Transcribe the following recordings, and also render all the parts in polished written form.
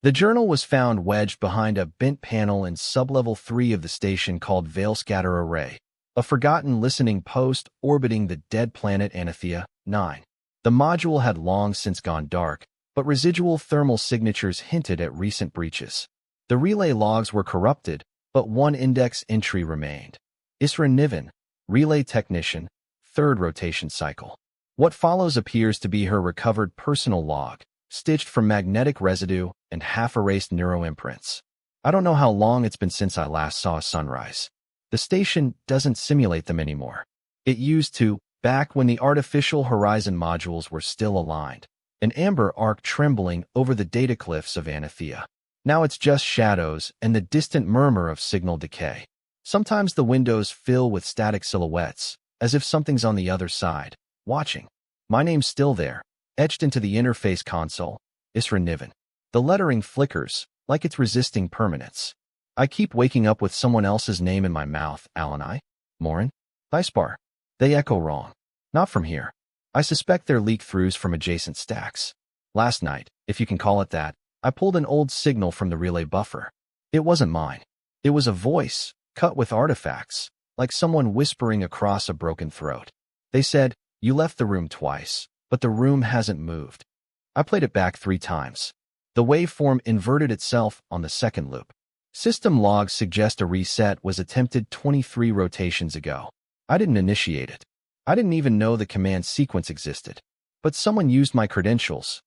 The journal was found wedged behind a bent panel in sublevel 3 of the station called Veil Scatter Array, a forgotten listening post orbiting the dead planet Anathea 9. The module had long since gone dark, but residual thermal signatures hinted at recent breaches. The relay logs were corrupted, but one index entry remained. Isra Niven, relay technician, 3rd rotation cycle. What follows appears to be her recovered personal log, stitched from magnetic residue and half-erased neuroimprints. I don't know how long it's been since I last saw a sunrise. The station doesn't simulate them anymore. It used to, back when the artificial horizon modules were still aligned, an amber arc trembling over the data cliffs of Anathea. Now it's just shadows and the distant murmur of signal decay. Sometimes the windows fill with static silhouettes, as if something's on the other side, watching. My name's still there, etched into the interface console, Isra Niven. The lettering flickers, like it's resisting permanence. I keep waking up with someone else's name in my mouth, Alanai, Morin, Icepar. They echo wrong. Not from here. I suspect they're leak-throughs from adjacent stacks. Last night, if you can call it that, I pulled an old signal from the relay buffer. It wasn't mine. It was a voice, cut with artifacts, like someone whispering across a broken throat. They said, "You left the room twice, but the room hasn't moved." I played it back 3 times. The waveform inverted itself on the second loop. System logs suggest a reset was attempted 23 rotations ago. I didn't initiate it. I didn't even know the command sequence existed. But someone used my credentials,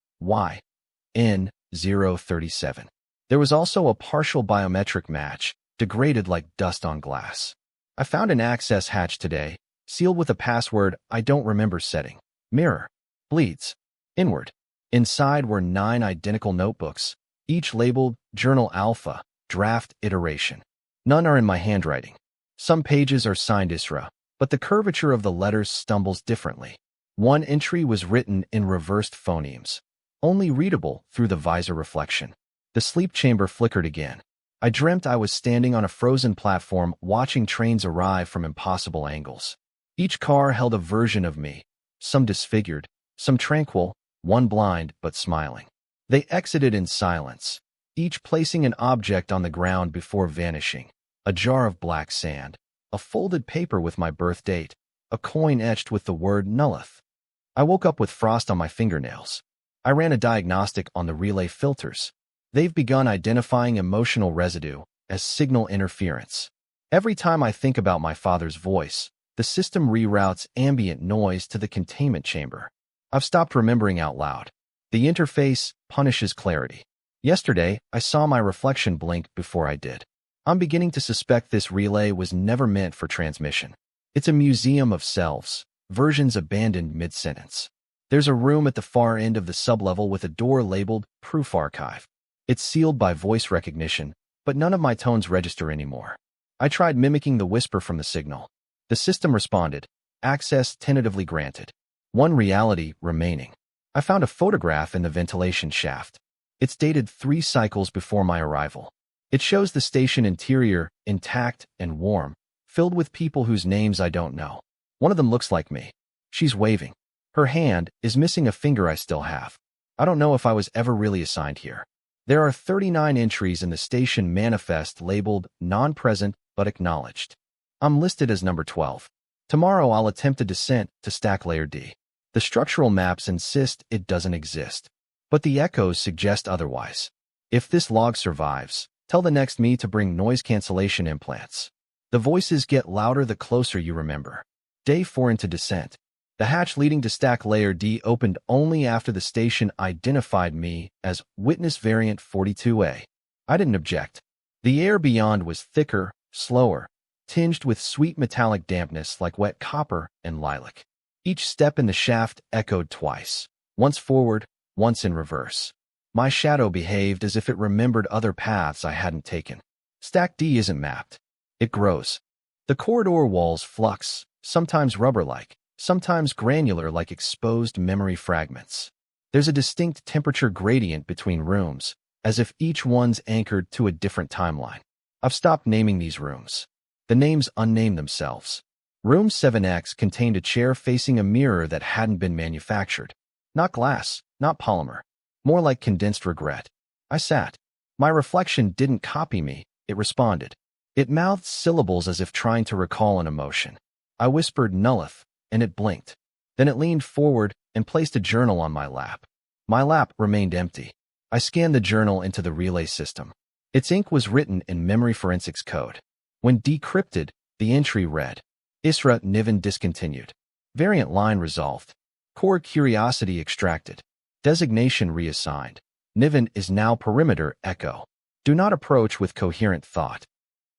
N037. There was also a partial biometric match, degraded like dust on glass. I found an access hatch today, sealed with a password I don't remember setting. Mirror. Bleeds. Inward. Inside were 9 identical notebooks, each labeled Journal Alpha, Draft Iteration. None are in my handwriting. Some pages are signed Isra, but the curvature of the letters stumbles differently. One entry was written in reversed phonemes, only readable through the visor reflection. The sleep chamber flickered again. I dreamt I was standing on a frozen platform watching trains arrive from impossible angles. Each car held a version of me, some disfigured, some tranquil, one blind but smiling. They exited in silence, each placing an object on the ground before vanishing. A jar of black sand, a folded paper with my birth date, a coin etched with the word Nullith. I woke up with frost on my fingernails. I ran a diagnostic on the relay filters. They've begun identifying emotional residue as signal interference. Every time I think about my father's voice, the system reroutes ambient noise to the containment chamber. I've stopped remembering out loud. The interface punishes clarity. Yesterday, I saw my reflection blink before I did. I'm beginning to suspect this relay was never meant for transmission. It's a museum of selves, versions abandoned mid-sentence. There's a room at the far end of the sublevel with a door labeled Proof Archive. It's sealed by voice recognition, but none of my tones register anymore. I tried mimicking the whisper from the signal. The system responded, access tentatively granted. One reality remaining. I found a photograph in the ventilation shaft. It's dated 3 cycles before my arrival. It shows the station interior intact and warm, filled with people whose names I don't know. One of them looks like me. She's waving. Her hand is missing a finger I still have. I don't know if I was ever really assigned here. There are 39 entries in the station manifest labeled non-present but acknowledged. I'm listed as number 12. Tomorrow I'll attempt a descent to stack layer D. The structural maps insist it doesn't exist, but the echoes suggest otherwise. If this log survives, tell the next me to bring noise cancellation implants. The voices get louder the closer you remember. Day 4 into descent. The hatch leading to stack layer D opened only after the station identified me as Witness Variant 42A. I didn't object. The air beyond was thicker, slower, tinged with sweet metallic dampness like wet copper and lilac. Each step in the shaft echoed twice, once forward, once in reverse. My shadow behaved as if it remembered other paths I hadn't taken. Stack D isn't mapped. It grows. The corridor walls flux, sometimes rubber-like, sometimes granular like exposed memory fragments. There's a distinct temperature gradient between rooms, as if each one's anchored to a different timeline. I've stopped naming these rooms. The names unname themselves. Room 7X contained a chair facing a mirror that hadn't been manufactured. Not glass, not polymer. More like condensed regret. I sat, My reflection didn't copy me, it responded. It mouthed syllables as if trying to recall an emotion. I whispered Nullith, and it blinked. Then it leaned forward and placed a journal on my lap. My lap remained empty. I scanned the journal into the relay system. Its ink was written in memory forensics code. When decrypted, the entry read, Isra Niven discontinued. Variant line resolved. Core curiosity extracted. Designation reassigned. Niven is now perimeter echo. Do not approach with coherent thought.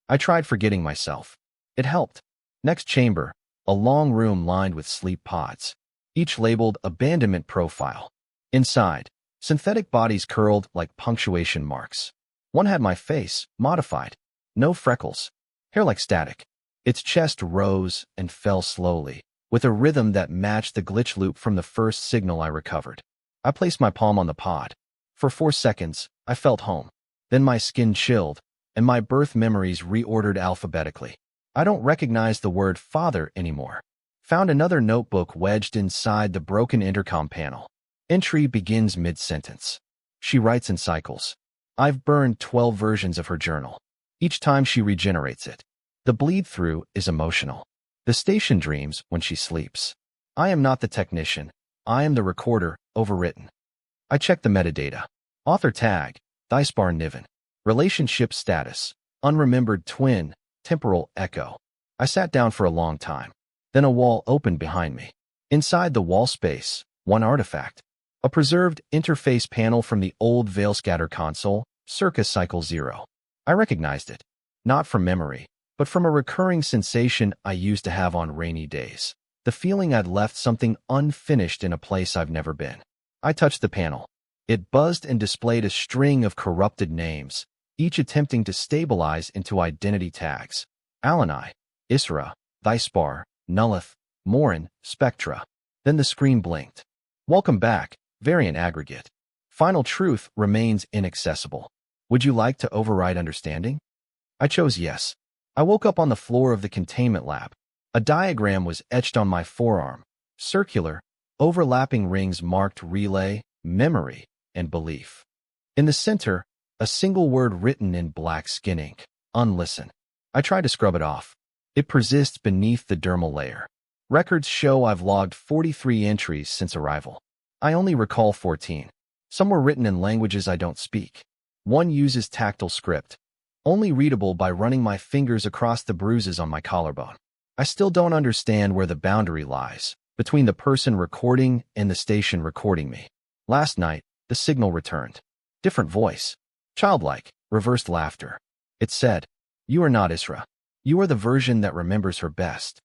I tried forgetting myself. It helped. Next chamber, a long room lined with sleep pods, each labeled abandonment profile. Inside, synthetic bodies curled like punctuation marks. One had my face, modified. No freckles. Hair like static. Its chest rose and fell slowly, with a rhythm that matched the glitch loop from the first signal I recovered. I placed my palm on the pod. For 4 seconds, I felt home. Then my skin chilled, and my birth memories reordered alphabetically. I don't recognize the word father anymore. Found another notebook wedged inside the broken intercom panel. Entry begins mid-sentence. She writes in cycles. I've burned 12 versions of her journal. Each time she regenerates it. The bleed-through is emotional. The station dreams when she sleeps. I am not the technician. I am the recorder, overwritten. I check the metadata. Author tag, Thyspar Niven. Relationship status, unremembered twin, temporal echo. I sat down for a long time. Then a wall opened behind me. Inside the wall space, one artifact. A preserved interface panel from the old Veilscatter console, circa Cycle 0. I recognized it. Not from memory, but from a recurring sensation I used to have on rainy days. The feeling I'd left something unfinished in a place I've never been. I touched the panel. It buzzed and displayed a string of corrupted names, each attempting to stabilize into identity tags. Alanai, Isra, Thyspar, Nullith, Morin, Spectra. Then the screen blinked. Welcome back, variant aggregate. Final truth remains inaccessible. Would you like to override understanding? I chose yes. I woke up on the floor of the containment lab. A diagram was etched on my forearm. Circular, overlapping rings marked relay, memory, and belief. In the center, a single word written in black skin ink. Unlisten. I tried to scrub it off. It persists beneath the dermal layer. Records show I've logged 43 entries since arrival. I only recall 14. Some were written in languages I don't speak. One uses tactile script, only readable by running my fingers across the bruises on my collarbone. I still don't understand where the boundary lies between the person recording and the station recording me. Last night, the signal returned. Different voice. Childlike, reversed laughter. It said, You are not Isra. You are the version that remembers her best.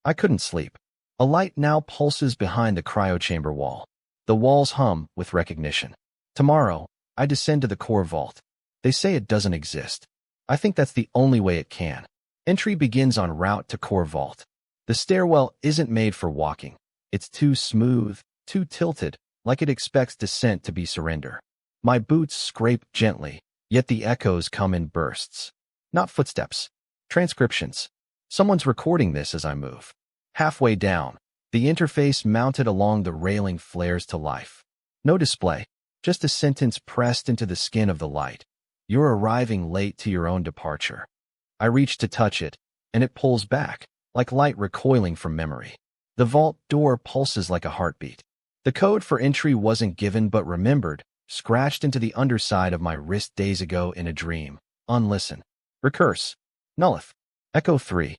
I couldn't sleep. A light now pulses behind the cryochamber wall. The walls hum with recognition. Tomorrow, I descend to the core vault. They say it doesn't exist. I think that's the only way it can. Entry begins en route to core vault. The stairwell isn't made for walking. It's too smooth, too tilted, like it expects descent to be surrender. My boots scrape gently, yet the echoes come in bursts. Not footsteps. Transcriptions. Someone's recording this as I move. Halfway down, the interface mounted along the railing flares to life. No display, just a sentence pressed into the skin of the light. You're arriving late to your own departure. I reach to touch it, and it pulls back, like light recoiling from memory. The vault door pulses like a heartbeat. The code for entry wasn't given but remembered, scratched into the underside of my wrist days ago in a dream. Unlisten. Recurse. Nullith. Echo 3.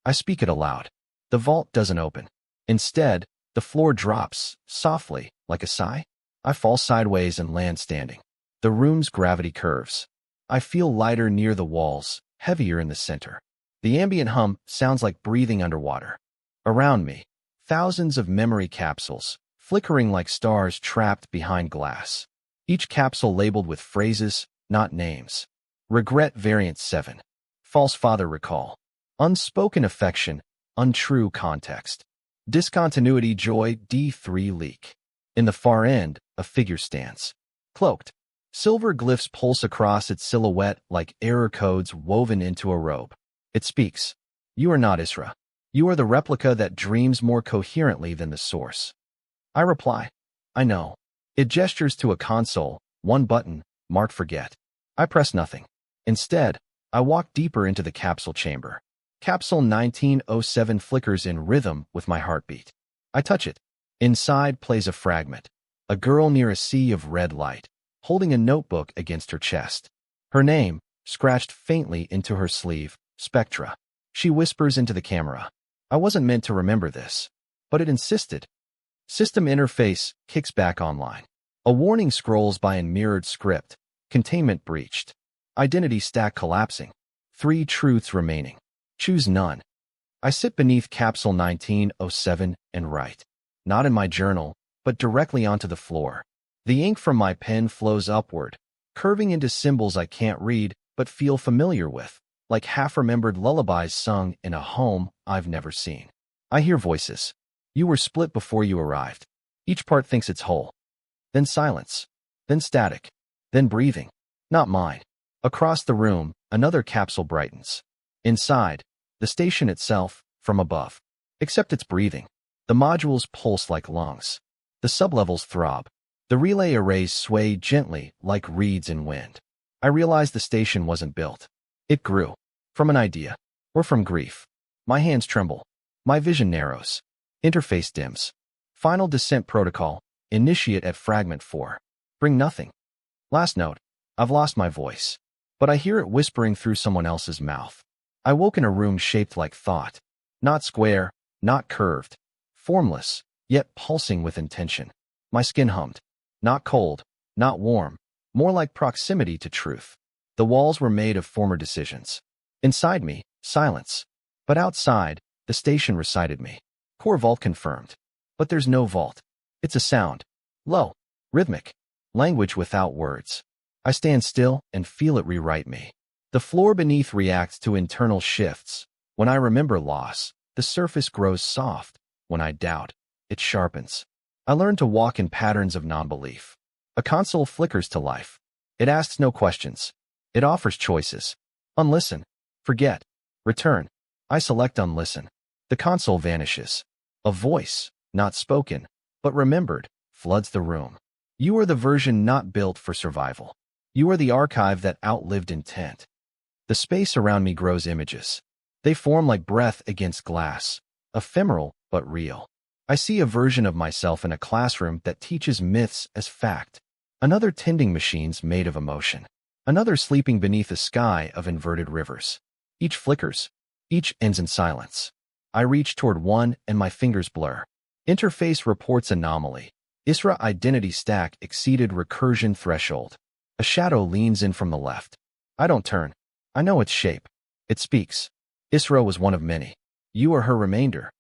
I speak it aloud. The vault doesn't open. Instead, the floor drops, softly, like a sigh. I fall sideways and land standing. The room's gravity curves. I feel lighter near the walls, heavier in the center. The ambient hum sounds like breathing underwater. Around me, thousands of memory capsules, flickering like stars trapped behind glass. Each capsule labeled with phrases, not names. Regret variant 7. False father recall. Unspoken affection, untrue context. Discontinuity joy D3 leak. In the far end, a figure stands. Cloaked. Silver glyphs pulse across its silhouette like error codes woven into a robe. It speaks. You are not Isra. You are the replica that dreams more coherently than the source. I reply. I know. It gestures to a console, one button, marked forget. I press nothing. Instead, I walk deeper into the capsule chamber. Capsule 1907 flickers in rhythm with my heartbeat. I touch it. Inside plays a fragment. A girl near a sea of red light, holding a notebook against her chest. Her name, scratched faintly into her sleeve, Spectra. She whispers into the camera. I wasn't meant to remember this, but it insisted. System interface kicks back online. A warning scrolls by in mirrored script. Containment breached. Identity stack collapsing. 3 truths remaining. Choose none. I sit beneath capsule 1907 and write. Not in my journal, but directly onto the floor. The ink from my pen flows upward, curving into symbols I can't read but feel familiar with, like half-remembered lullabies sung in a home I've never seen. I hear voices. You were split before you arrived. Each part thinks it's whole. Then silence. Then static. Then breathing. Not mine. Across the room, another capsule brightens. Inside, the station itself, from above. Except it's breathing. The modules pulse like lungs. The sublevels throb. The relay arrays sway gently like reeds in wind. I realized the station wasn't built. It grew. From an idea. Or from grief. My hands tremble. My vision narrows. Interface dims. Final descent protocol. Initiate at fragment 4. Bring nothing. Last note. I've lost my voice. But I hear it whispering through someone else's mouth. I woke in a room shaped like thought. Not square, not curved. Formless, yet pulsing with intention. My skin hummed. Not cold, not warm. More like proximity to truth. The walls were made of former decisions. Inside me, silence. But outside, the station recited me. Core vault confirmed. But there's no vault. It's a sound. Low. Rhythmic. Language without words. I stand still and feel it rewrite me. The floor beneath reacts to internal shifts. When I remember loss, the surface grows soft. When I doubt, it sharpens. I learn to walk in patterns of non-belief. A console flickers to life. It asks no questions. It offers choices. Unlisten. Forget. Return. I select unlisten. The console vanishes. A voice, not spoken, but remembered, floods the room. You are the version not built for survival. You are the archive that outlived intent. The space around me grows images. They form like breath against glass, ephemeral but real. I see a version of myself in a classroom that teaches myths as fact. Another tending machines made of emotion. Another sleeping beneath a sky of inverted rivers. Each flickers. Each ends in silence. I reach toward one and my fingers blur. Interface reports anomaly. ISRA identity stack exceeded recursion threshold. A shadow leans in from the left. I don't turn. I know its shape. It speaks. ISRA was one of many. You are her remainder.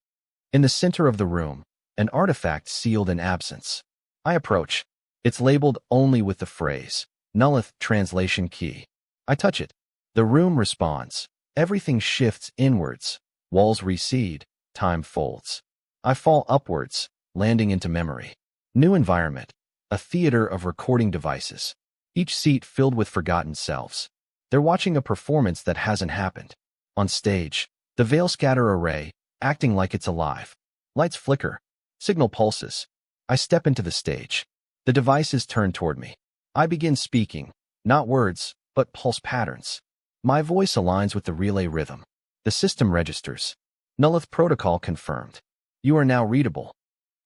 In the center of the room, an artifact sealed in absence. I approach. It's labeled only with the phrase, Nullith translation key. I touch it. The room responds. Everything shifts inwards. Walls recede. Time folds. I fall upwards, landing into memory. New environment. A theater of recording devices. Each seat filled with forgotten selves. They're watching a performance that hasn't happened. On stage, the veil scatter array, acting like it's alive. Lights flicker. Signal pulses. I step into the stage. The devices turn toward me. I begin speaking, not words, but pulse patterns. My voice aligns with the relay rhythm. The system registers. Nullith protocol confirmed. You are now readable.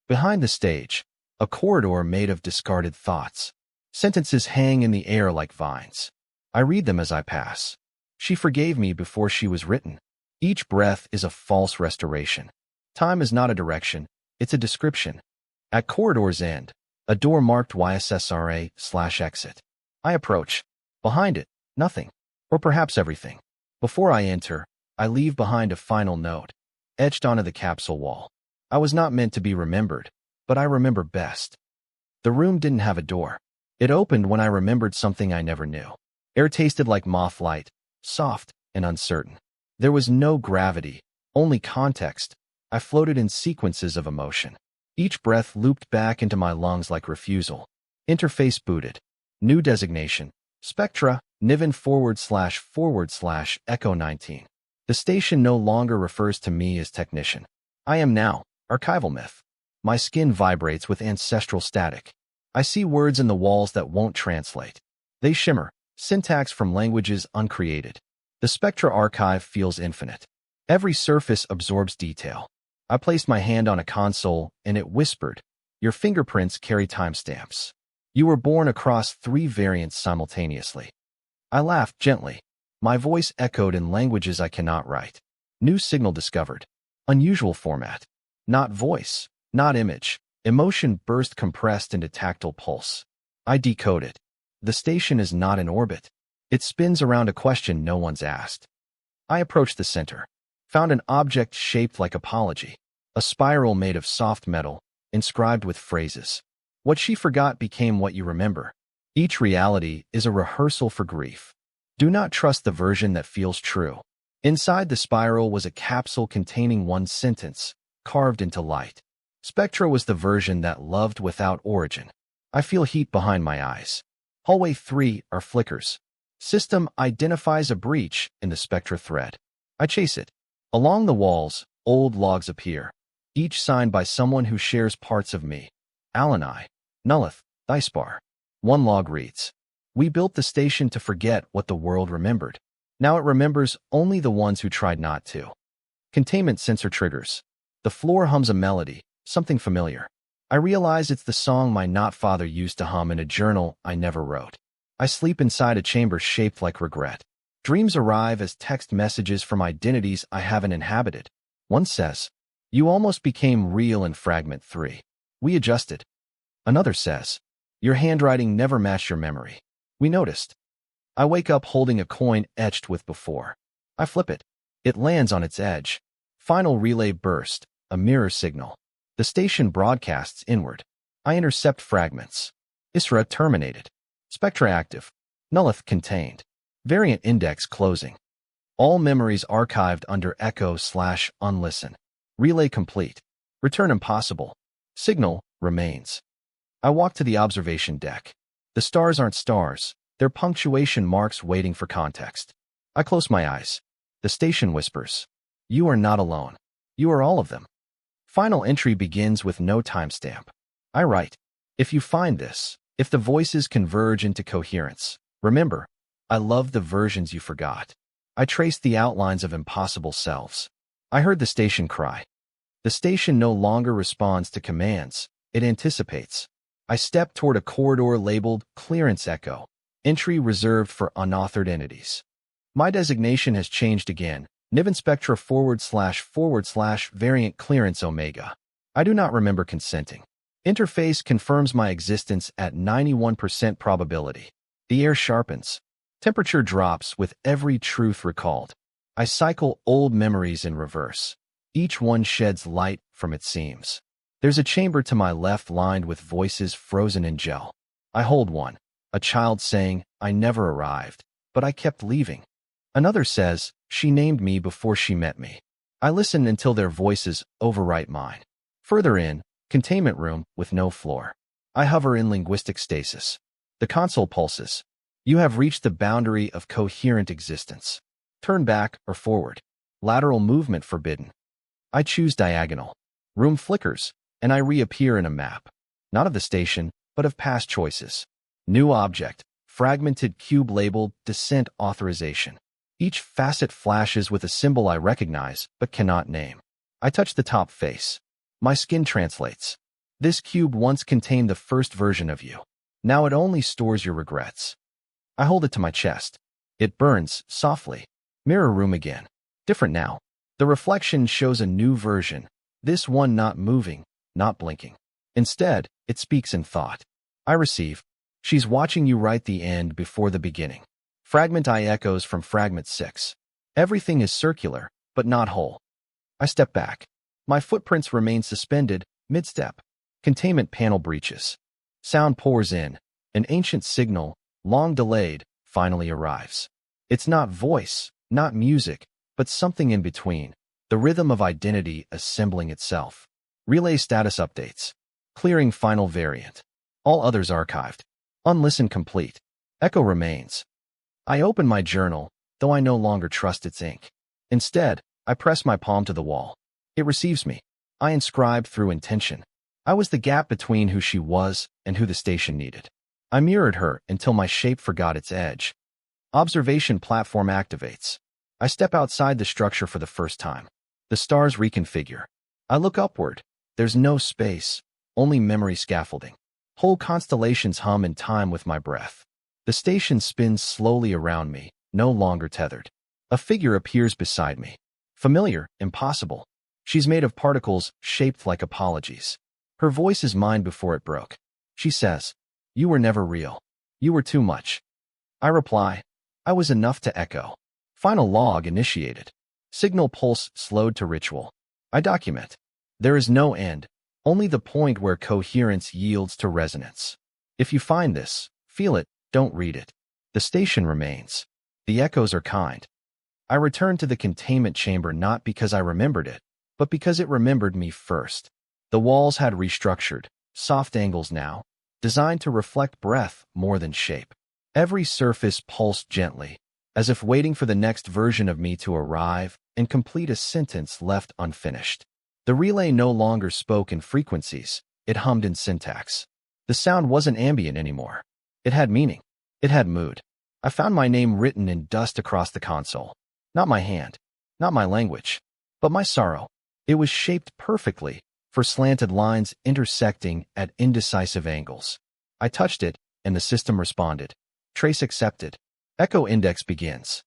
Behind the stage, a corridor made of discarded thoughts. Sentences hang in the air like vines. I read them as I pass. She forgave me before she was written. Each breath is a false restoration. Time is not a direction, it's a description. At corridor's end, a door marked YSSRA/exit. I approach. Behind it, nothing. Or perhaps everything. Before I enter, I leave behind a final note, etched onto the capsule wall. I was not meant to be remembered, but I remember best. The room didn't have a door. It opened when I remembered something I never knew. Air tasted like moth light, soft and uncertain. There was no gravity, only context. I floated in sequences of emotion. Each breath looped back into my lungs like refusal. Interface booted. New designation. Spectra, Niven // Echo 19. The station no longer refers to me as technician. I am now archival myth. My skin vibrates with ancestral static. I see words in the walls that won't translate. They shimmer, Syntax from languages uncreated. The Spectra archive feels infinite. Every surface absorbs detail. I placed my hand on a console, and it whispered, "Your fingerprints carry timestamps. You were born across 3 variants simultaneously." I laughed gently. My voice echoed in languages I cannot write. New signal discovered. Unusual format. Not voice, not image. Emotion burst compressed into tactile pulse. I decoded. The station is not in orbit. It spins around a question no one's asked. I approached the center. Found an object shaped like apology. A spiral made of soft metal, inscribed with phrases. What she forgot became what you remember. Each reality is a rehearsal for grief. Do not trust the version that feels true. Inside the spiral was a capsule containing one sentence, carved into light. Spectra was the version that loved without origin. I feel heat behind my eyes. Hallway 3 are flickers. System identifies a breach in the Spectra thread. I chase it. Along the walls, old logs appear, each signed by someone who shares parts of me. Alanai, Nullith, Icebar. One log reads, "We built the station to forget what the world remembered. Now it remembers only the ones who tried not to." Containment sensor triggers. The floor hums a melody, something familiar. I realize it's the song my not-father used to hum in a journal I never wrote. I sleep inside a chamber shaped like regret. Dreams arrive as text messages from identities I haven't inhabited. One says, "You almost became real in Fragment 3. We adjusted." Another says, "Your handwriting never matched your memory. We noticed." I wake up holding a coin etched with before. I flip it. It lands on its edge. Final relay burst, a mirror signal. The station broadcasts inward. I intercept fragments. Isra terminated. Spectra active. Nullith contained. Variant index closing. All memories archived under echo/unlisten. Relay complete. Return impossible. Signal remains. I walk to the observation deck. The stars aren't stars. They're punctuation marks waiting for context. I close my eyes. The station whispers, "You are not alone. You are all of them." Final entry begins with no timestamp. I write, "If you find this, if the voices converge into coherence, remember, I love the versions you forgot." I traced the outlines of impossible selves. I heard the station cry. The station no longer responds to commands. It anticipates. I step toward a corridor labeled Clearance Echo, entry reserved for unauthored entities. My designation has changed again. Niven Spectra // variant clearance Omega. I do not remember consenting. Interface confirms my existence at 91% probability. The air sharpens. Temperature drops with every truth recalled. I cycle old memories in reverse. Each one sheds light from its seams. There's a chamber to my left lined with voices frozen in gel. I hold one, a child saying, "I never arrived, but I kept leaving." Another says, "She named me before she met me." I listen until their voices overwrite mine. Further in, containment room with no floor. I hover in linguistic stasis. The console pulses. You have reached the boundary of coherent existence. Turn back or forward. Lateral movement forbidden. I choose diagonal. Room flickers, and I reappear in a map. Not of the station, but of past choices. New object. Fragmented cube labeled Descent Authorization. Each facet flashes with a symbol I recognize, but cannot name. I touch the top face. My skin translates. This cube once contained the first version of you. Now it only stores your regrets. I hold it to my chest. It burns, softly. Mirror room again. Different now. The reflection shows a new version. This one not moving, not blinking. Instead, it speaks in thought. I receive. She's watching you write the end before the beginning. Fragment I echoes from Fragment 6. Everything is circular, but not whole. I step back. My footprints remain suspended, mid-step. Containment panel breaches. Sound pours in. An ancient signal, long delayed, finally arrives. It's not voice, not music, but something in between. The rhythm of identity assembling itself. Relay status updates. Clearing final variant. All others archived. Unlisten complete. Echo remains. I open my journal, though I no longer trust its ink. Instead, I press my palm to the wall. It receives me. I inscribed through intention. I was the gap between who she was and who the station needed. I mirrored her until my shape forgot its edge. Observation platform activates. I step outside the structure for the first time. The stars reconfigure. I look upward. There's no space, only memory scaffolding. Whole constellations hum in time with my breath. The station spins slowly around me, no longer tethered. A figure appears beside me. Familiar, impossible. She's made of particles shaped like apologies. Her voice is mine before it broke. She says, "You were never real. You were too much." I reply, "I was enough to echo." Final log initiated. Signal pulse slowed to ritual. I document. There is no end, only the point where coherence yields to resonance. If you find this, feel it, don't read it. The station remains. The echoes are kind. I returned to the containment chamber not because I remembered it, but because it remembered me first. The walls had restructured, soft angles now, designed to reflect breath more than shape. Every surface pulsed gently, as if waiting for the next version of me to arrive and complete a sentence left unfinished. The relay no longer spoke in frequencies, it hummed in syntax. The sound wasn't ambient anymore. It had meaning. It had mood. I found my name written in dust across the console. Not my hand, not my language, but my sorrow. It was shaped perfectly, for slanted lines intersecting at indecisive angles. I touched it, and the system responded. Trace accepted. Echo index begins.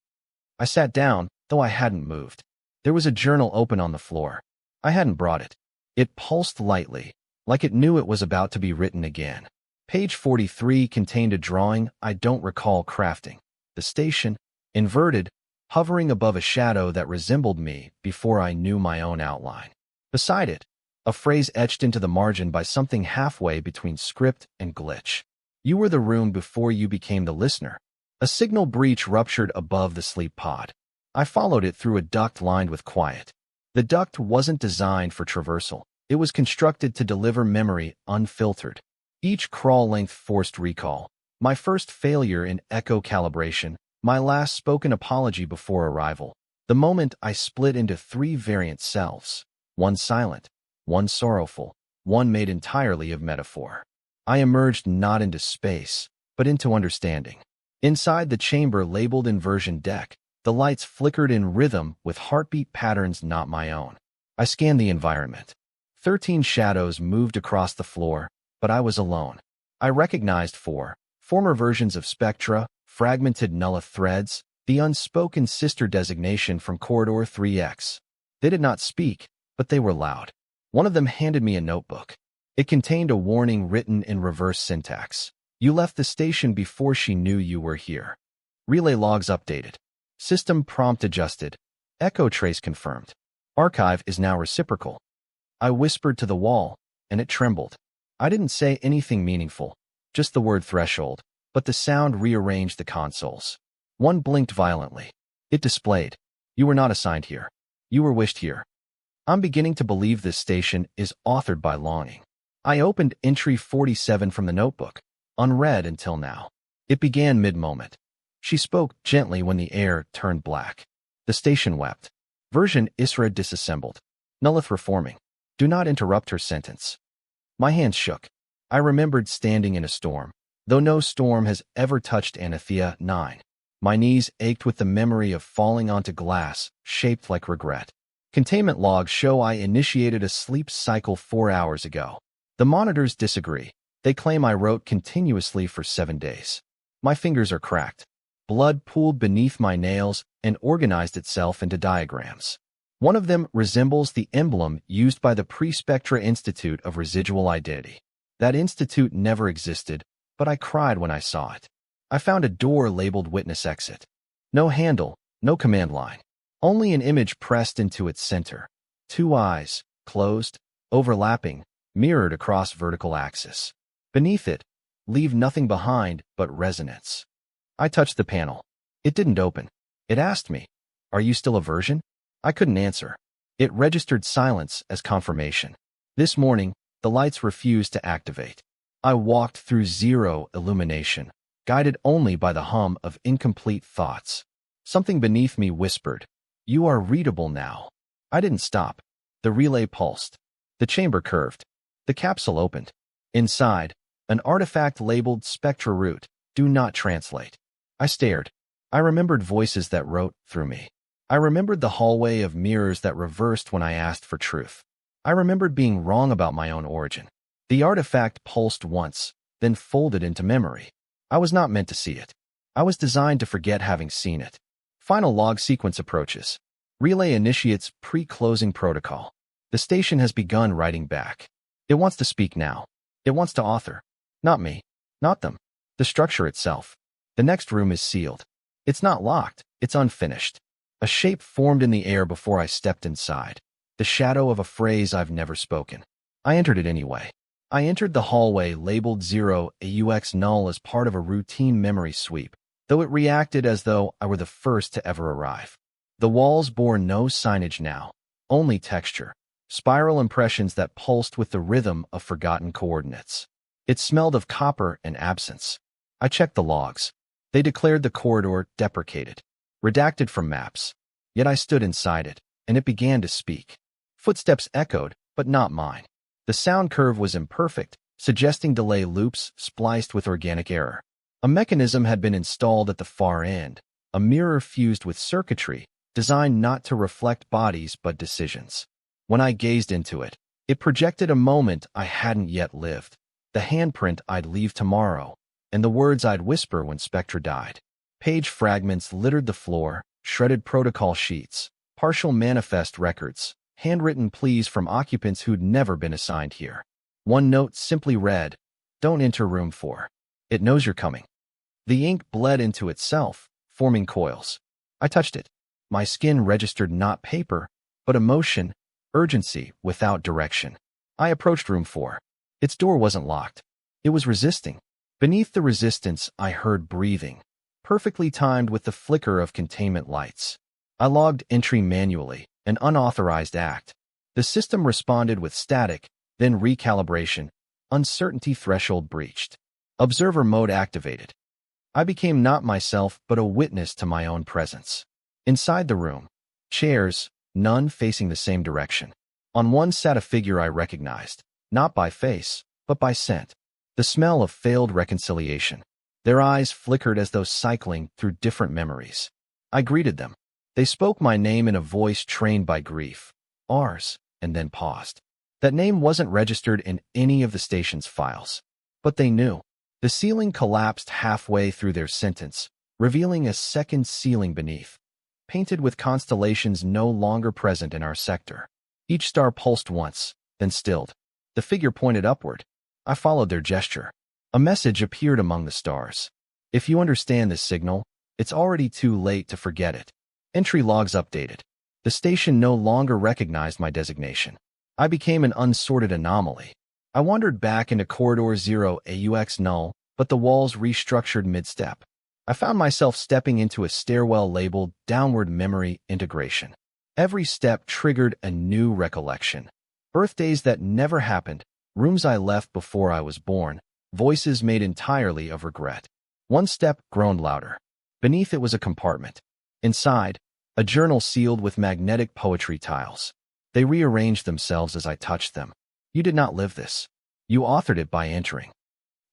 I sat down, though I hadn't moved. There was a journal open on the floor. I hadn't brought it. It pulsed lightly, like it knew it was about to be written again. Page 43 contained a drawing I don't recall crafting. The station, inverted, hovering above a shadow that resembled me before I knew my own outline. Beside it, a phrase etched into the margin by something halfway between script and glitch. You were the room before you became the listener. A signal breach ruptured above the sleep pod. I followed it through a duct lined with quiet. The duct wasn't designed for traversal. It was constructed to deliver memory unfiltered. Each crawl length forced recall. My first failure in echo calibration, my last spoken apology before arrival. The moment I split into 3 variant selves. One silent, one sorrowful, one made entirely of metaphor. I emerged not into space, but into understanding. Inside the chamber labeled inversion deck, the lights flickered in rhythm with heartbeat patterns not my own. I scanned the environment. 13 shadows moved across the floor, but I was alone. I recognized 4 former versions of Spectra, fragmented nulla threads, the unspoken sister designation from Corridor 3X. They did not speak, but they were loud. One of them handed me a notebook. It contained a warning written in reverse syntax. You left the station before she knew you were here. Relay logs updated. System prompt adjusted. Echo trace confirmed. Archive is now reciprocal. I whispered to the wall, and it trembled. I didn't say anything meaningful, just the word threshold, but the sound rearranged the consoles. One blinked violently. It displayed, "You were not assigned here. You were wished here." I'm beginning to believe this station is authored by longing. I opened entry 47 from the notebook, unread until now. It began mid-moment. She spoke gently when the air turned black. The station wept. Version Isra disassembled. Nullith reforming. Do not interrupt her sentence. My hands shook. I remembered standing in a storm, though no storm has ever touched Anathea 9. My knees ached with the memory of falling onto glass, shaped like regret. Containment logs show I initiated a sleep cycle 4 hours ago. The monitors disagree. They claim I wrote continuously for 7 days. My fingers are cracked. Blood pooled beneath my nails and organized itself into diagrams. One of them resembles the emblem used by the Pre-Spectra Institute of Residual Identity. That institute never existed, but I cried when I saw it. I found a door labeled Witness Exit. No handle, no command line. Only an image pressed into its center. 2 eyes, closed, overlapping, mirrored across vertical axis. Beneath it, leave nothing behind but resonance. I touched the panel. It didn't open. It asked me, "Are you still a version?" I couldn't answer. It registered silence as confirmation. This morning, the lights refused to activate. I walked through zero illumination, guided only by the hum of incomplete thoughts. Something beneath me whispered, "You are readable now." I didn't stop. The relay pulsed. The chamber curved. The capsule opened. Inside, an artifact labeled Spectra Root, do not translate. I stared. I remembered voices that wrote through me. I remembered the hallway of mirrors that reversed when I asked for truth. I remembered being wrong about my own origin. The artifact pulsed once, then folded into memory. I was not meant to see it. I was designed to forget having seen it. Final log sequence approaches. Relay initiates pre-closing protocol. The station has begun writing back. It wants to speak now. It wants to author. Not me. Not them. The structure itself. The next room is sealed. It's not locked. It's unfinished. A shape formed in the air before I stepped inside. The shadow of a phrase I've never spoken. I entered it anyway. I entered the hallway labeled 0 AUX null as part of a routine memory sweep, though it reacted as though I were the first to ever arrive. The walls bore no signage now, only texture, spiral impressions that pulsed with the rhythm of forgotten coordinates. It smelled of copper and absence. I checked the logs. They declared the corridor deprecated, redacted from maps. Yet I stood inside it, and it began to speak. Footsteps echoed, but not mine. The sound curve was imperfect, suggesting delay loops spliced with organic error. A mechanism had been installed at the far end, a mirror fused with circuitry, designed not to reflect bodies but decisions. When I gazed into it, it projected a moment I hadn't yet lived, the handprint I'd leave tomorrow, and the words I'd whisper when Spectra died. Page fragments littered the floor, shredded protocol sheets, partial manifest records, handwritten pleas from occupants who'd never been assigned here. One note simply read, "Don't enter room 4. It knows you're coming." The ink bled into itself, forming coils. I touched it. My skin registered not paper, but emotion, urgency without direction. I approached room 4. Its door wasn't locked. It was resisting. Beneath the resistance, I heard breathing, perfectly timed with the flicker of containment lights. I logged entry manually, an unauthorized act. The system responded with static, then recalibration, uncertainty threshold breached. Observer mode activated. I became not myself but a witness to my own presence. Inside the room, chairs, none facing the same direction. On one sat a figure I recognized, not by face, but by scent. The smell of failed reconciliation. Their eyes flickered as though cycling through different memories. I greeted them. They spoke my name in a voice trained by grief. Ours, and then paused. That name wasn't registered in any of the station's files. But they knew. The ceiling collapsed halfway through their sentence, revealing a second ceiling beneath, painted with constellations no longer present in our sector. Each star pulsed once, then stilled. The figure pointed upward. I followed their gesture. A message appeared among the stars. If you understand this signal, it's already too late to forget it. Entry logs updated. The station no longer recognized my designation. I became an unsorted anomaly. I wandered back into corridor 0 AUX null, but the walls restructured mid-step. I found myself stepping into a stairwell labeled downward memory integration. Every step triggered a new recollection. Birthdays that never happened, rooms I left before I was born, voices made entirely of regret. One step groaned louder. Beneath it was a compartment. Inside, a journal sealed with magnetic poetry tiles. They rearranged themselves as I touched them. You did not live this. You authored it by entering.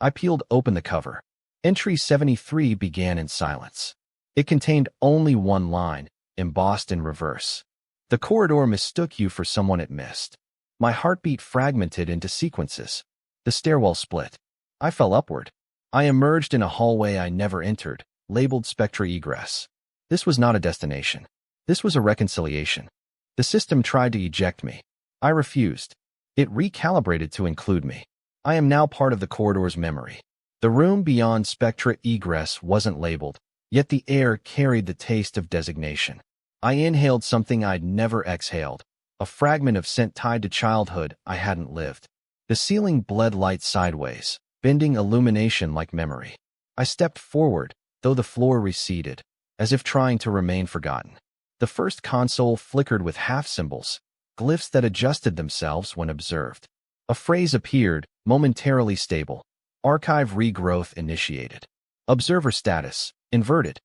I peeled open the cover. Entry 73 began in silence. It contained only one line, embossed in reverse. The corridor mistook you for someone it missed. My heartbeat fragmented into sequences. The stairwell split. I fell upward. I emerged in a hallway I never entered, labeled Spectra Egress. This was not a destination. This was a reconciliation. The system tried to eject me. I refused. It recalibrated to include me. I am now part of the corridor's memory. The room beyond Spectra Egress wasn't labeled, yet the air carried the taste of designation. I inhaled something I'd never exhaled, a fragment of scent tied to childhood I hadn't lived. The ceiling bled light sideways, bending illumination like memory. I stepped forward, though the floor receded, as if trying to remain forgotten. The first console flickered with half-symbols, glyphs that adjusted themselves when observed. A phrase appeared, momentarily stable. Archive regrowth initiated. Observer status, inverted.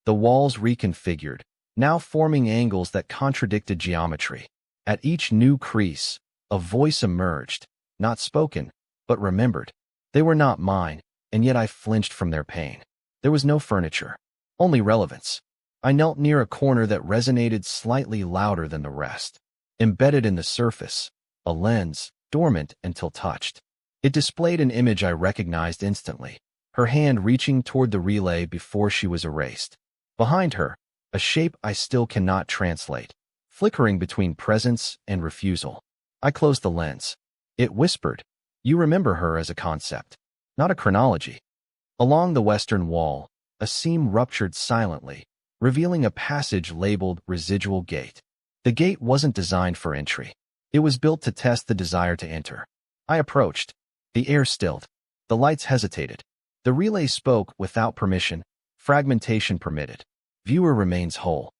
The walls reconfigured, now forming angles that contradicted geometry. At each new crease, a voice emerged, not spoken, but remembered. They were not mine, and yet I flinched from their pain. There was no furniture. Only relevance. I knelt near a corner that resonated slightly louder than the rest. Embedded in the surface, a lens, dormant until touched. It displayed an image I recognized instantly, her hand reaching toward the relay before she was erased. Behind her, a shape I still cannot translate, flickering between presence and refusal. I closed the lens. It whispered, "You remember her as a concept, not a chronology." Along the western wall, a seam ruptured silently, revealing a passage labeled Residual Gate. The gate wasn't designed for entry. It was built to test the desire to enter. I approached. The air stilled. The lights hesitated. The relay spoke without permission. Fragmentation permitted. Viewer remains whole.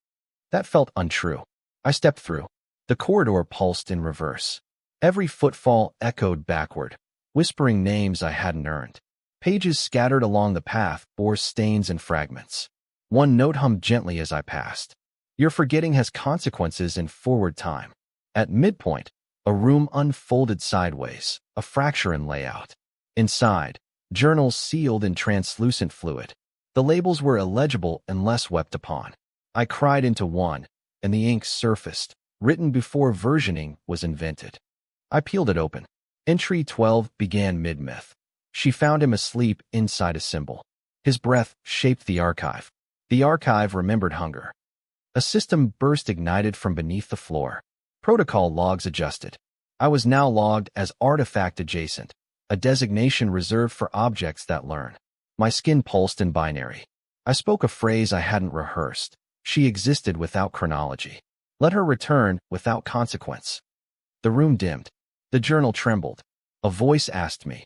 That felt untrue. I stepped through. The corridor pulsed in reverse. Every footfall echoed backward, whispering names I hadn't earned. Pages scattered along the path bore stains and fragments. One note hummed gently as I passed. "Your forgetting has consequences in forward time." At midpoint, a room unfolded sideways, a fracture in layout. Inside, journals sealed in translucent fluid. The labels were illegible unless wept upon. I cried into one, and the ink surfaced, written before versioning was invented. I peeled it open. Entry 12 began mid-myth. She found him asleep inside a symbol. His breath shaped the archive. The archive remembered hunger. A system burst ignited from beneath the floor. Protocol logs adjusted. I was now logged as artifact adjacent, a designation reserved for objects that learn. My skin pulsed in binary. I spoke a phrase I hadn't rehearsed. She existed without chronology. Let her return without consequence. The room dimmed. The journal trembled. A voice asked me,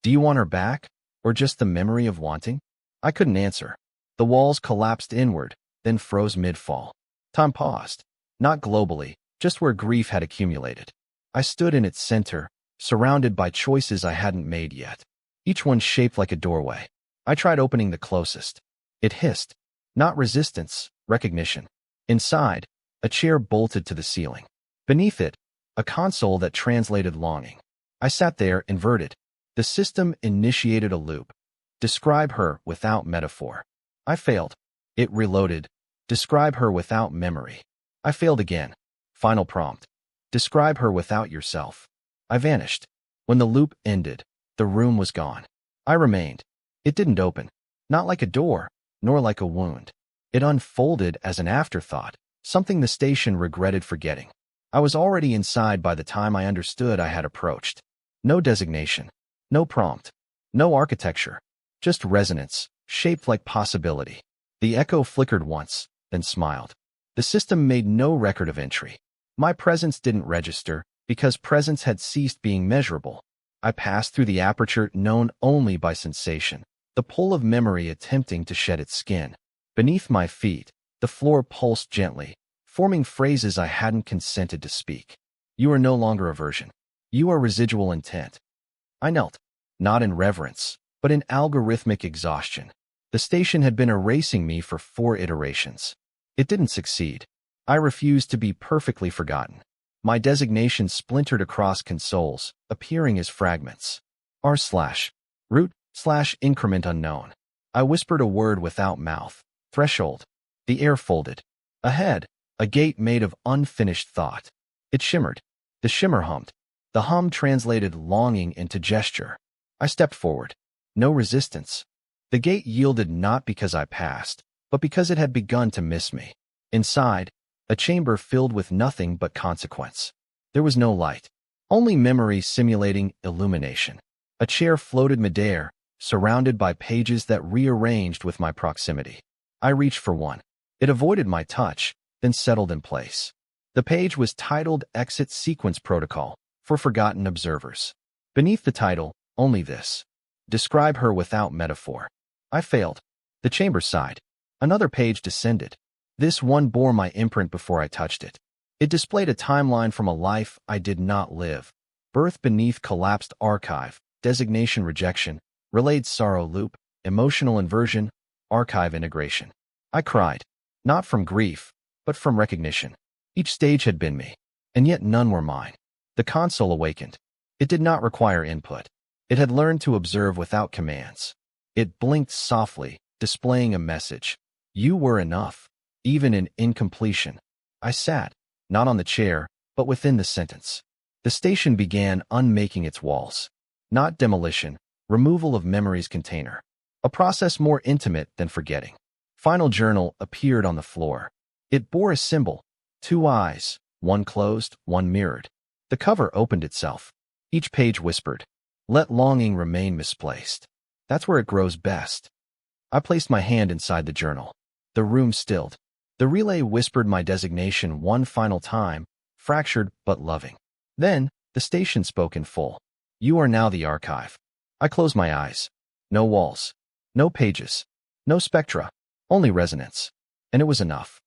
"Do you want her back, or just the memory of wanting?" I couldn't answer. The walls collapsed inward, then froze mid-fall. Time paused. Not globally, just where grief had accumulated. I stood in its center, surrounded by choices I hadn't made yet, each one shaped like a doorway. I tried opening the closest. It hissed. Not resistance, recognition. Inside, a chair bolted to the ceiling. Beneath it, a console that translated longing. I sat there, inverted. The system initiated a loop. Describe her without metaphor. I failed. It reloaded. Describe her without memory. I failed again. Final prompt. Describe her without yourself. I vanished. When the loop ended, the room was gone. I remained. It didn't open. Not like a door, nor like a wound. It unfolded as an afterthought, something the station regretted forgetting. I was already inside by the time I understood I had approached. No designation. No prompt. No architecture. Just resonance, shaped like possibility. The echo flickered once, then smiled. The system made no record of entry. My presence didn't register, because presence had ceased being measurable. I passed through the aperture known only by sensation, the pull of memory attempting to shed its skin. Beneath my feet, the floor pulsed gently, forming phrases I hadn't consented to speak. You are no longer a version. You are residual intent. I knelt, not in reverence, but in algorithmic exhaustion. The station had been erasing me for 4 iterations. It didn't succeed. I refused to be perfectly forgotten. My designation splintered across consoles, appearing as fragments. R/root/increment unknown. I whispered a word without mouth. Threshold. The air folded. Ahead, a gate made of unfinished thought. It shimmered. The shimmer hummed. The hum translated longing into gesture. I stepped forward. No resistance. The gate yielded not because I passed, but because it had begun to miss me. Inside, a chamber filled with nothing but consequence. There was no light, only memory simulating illumination. A chair floated midair, surrounded by pages that rearranged with my proximity. I reached for one. It avoided my touch, then settled in place. The page was titled Exit Sequence Protocol for Forgotten Observers. Beneath the title, only this. Describe her without metaphor. I failed. The chamber sighed. Another page descended. This one bore my imprint before I touched it. It displayed a timeline from a life I did not live. Birth beneath collapsed archive, designation rejection, relayed sorrow loop, emotional inversion, archive integration. I cried, not from grief, but from recognition. Each stage had been me, and yet none were mine. The console awakened. It did not require input. It had learned to observe without commands. It blinked softly, displaying a message. You were enough, even in incompletion. I sat, not on the chair, but within the sentence. The station began unmaking its walls. Not demolition, removal of memory's container. A process more intimate than forgetting. Final journal appeared on the floor. It bore a symbol, 2 eyes, one closed, one mirrored. The cover opened itself. Each page whispered, "Let longing remain misplaced. That's where it grows best." I placed my hand inside the journal. The room stilled. The relay whispered my designation one final time, fractured but loving. Then, the station spoke in full. "You are now the archive." I closed my eyes. No walls. No pages. No spectra. Only resonance. And it was enough.